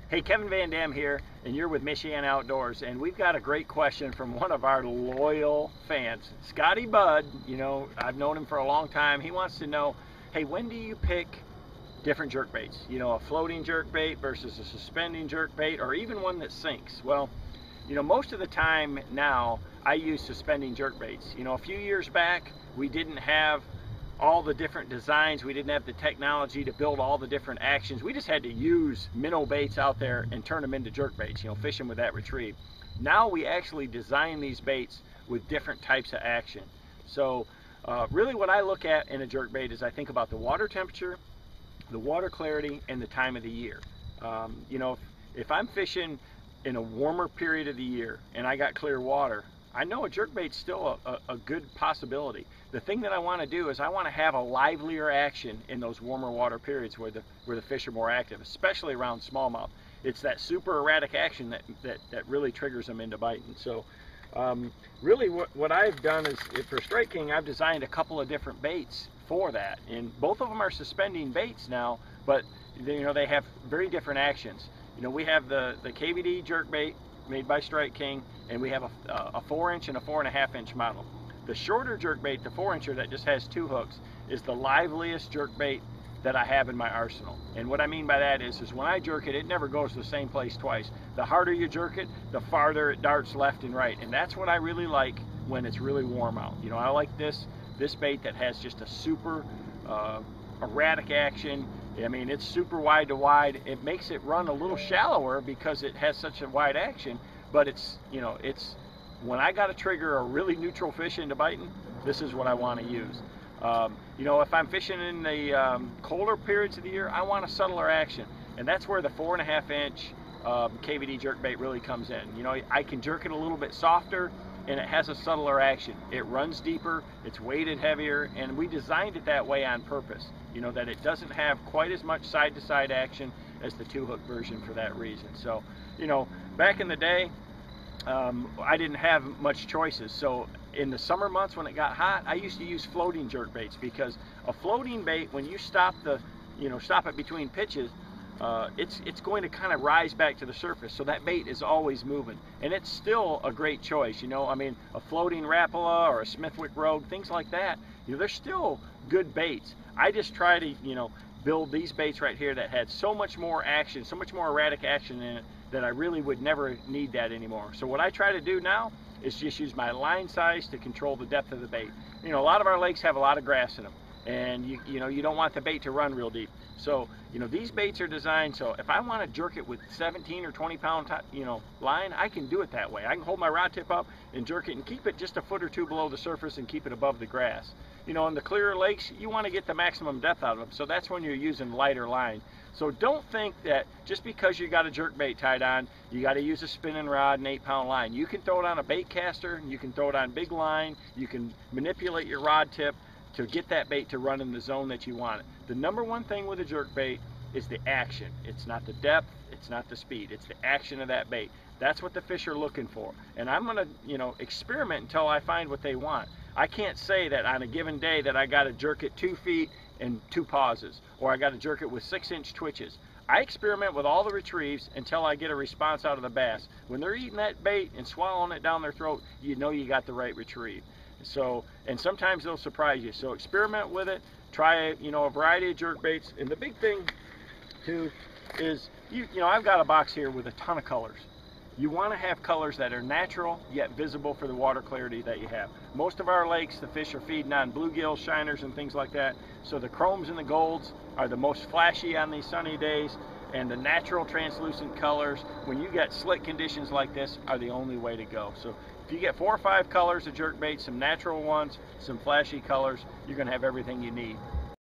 Hey, Kevin VanDam here, and you're with Michiana Outdoors, and we've got a great question from one of our loyal fans, Scotty Bud. You know, I've known him for a long time. He wants to know, hey, when do you pick different jerkbaits? You know, a floating jerkbait versus a suspending jerkbait, or even one that sinks. Well, you know, most of the time now I use suspending jerkbaits. You know, a few years back we didn't have all the different designs, we didn't have the technology to build all the different actions. We just had to use minnow baits out there and turn them into jerkbaits, you know, fish them with that retrieve. Now we actually design these baits with different types of action. So really what I look at in a jerkbait is I think about the water temperature, the water clarity, and the time of the year. You know, if I'm fishing in a warmer period of the year and I got clear water, I know a jerkbait's still a good possibility. The thing that I want to do is I want to have a livelier action in those warmer water periods where the fish are more active, especially around smallmouth. It's that super erratic action that really triggers them into biting. So really what I've done is, for Strike King, I've designed a couple of different baits for that, and both of them are suspending baits now, but you know, they have very different actions. You know, we have the KVD jerkbait made by Strike King, and we have a 4-inch and a 4.5-inch model. The shorter jerkbait, the 4-incher that just has 2 hooks, is the liveliest jerkbait that I have in my arsenal. And what I mean by that is when I jerk it, it never goes to the same place twice. The harder you jerk it, the farther it darts left and right, and that's what I really like when it's really warm out. You know, I like this bait that has just a super erratic action. I mean, it's super wide to wide. It makes it run a little shallower because it has such a wide action, but it's, you know, it's, when I got to trigger a really neutral fish into biting, this is what I want to use. You know, if I'm fishing in the colder periods of the year, I want a subtler action, and that's where the 4.5-inch KVD jerkbait really comes in. You know, I can jerk it a little bit softer, and it has a subtler action. It runs deeper, it's weighted heavier, and we designed it that way on purpose. You know, that it doesn't have quite as much side-to-side action as the 2-hook version for that reason. So, you know, back in the day, I didn't have much choices. So in the summer months when it got hot, I used to use floating jerkbaits, because a floating bait, when you stop it between pitches, it's going to kind of rise back to the surface, so that bait is always moving, and it's still a great choice. You know, I mean, a floating Rapala or a Smithwick Rogue, things like that, you know, they're still good baits. I just try to, you know, build these baits right here that had so much more action, so much more erratic action in it, that I really would never need that anymore. So what I try to do now is just use my line size to control the depth of the bait. You know, a lot of our lakes have a lot of grass in them, and you know, you don't want the bait to run real deep. So, you know, these baits are designed so if I want to jerk it with 17 or 20 pound, you know, line, I can do it that way. I can hold my rod tip up and jerk it and keep it just a foot or two below the surface and keep it above the grass. You know, in the clearer lakes, you want to get the maximum depth out of them, so that's when you're using lighter line. So don't think that just because you got a jerkbait tied on, you got to use a spinning rod and 8-pound line. You can throw it on a bait caster, you can throw it on big line, you can manipulate your rod tip to get that bait to run in the zone that you want it. The number one thing with a jerkbait is the action. It's not the depth, it's not the speed, it's the action of that bait. That's what the fish are looking for. And I'm gonna, you know, experiment until I find what they want. I can't say that on a given day that I gotta jerk it 2 feet and 2 pauses, or I gotta jerk it with 6-inch twitches. I experiment with all the retrieves until I get a response out of the bass. When they're eating that bait and swallowing it down their throat, you know you got the right retrieve. So, and sometimes they'll surprise you. So experiment with it, try, you know, a variety of jerkbaits. And the big thing too is, you know, I've got a box here with a ton of colors. You want to have colors that are natural yet visible for the water clarity that you have. Most of our lakes, the fish are feeding on bluegill, shiners, and things like that. So the chromes and the golds are the most flashy on these sunny days, and the natural translucent colors, when you get slick conditions like this, are the only way to go. So if you get 4 or 5 colors of jerkbait, some natural ones, some flashy colors, you're going to have everything you need.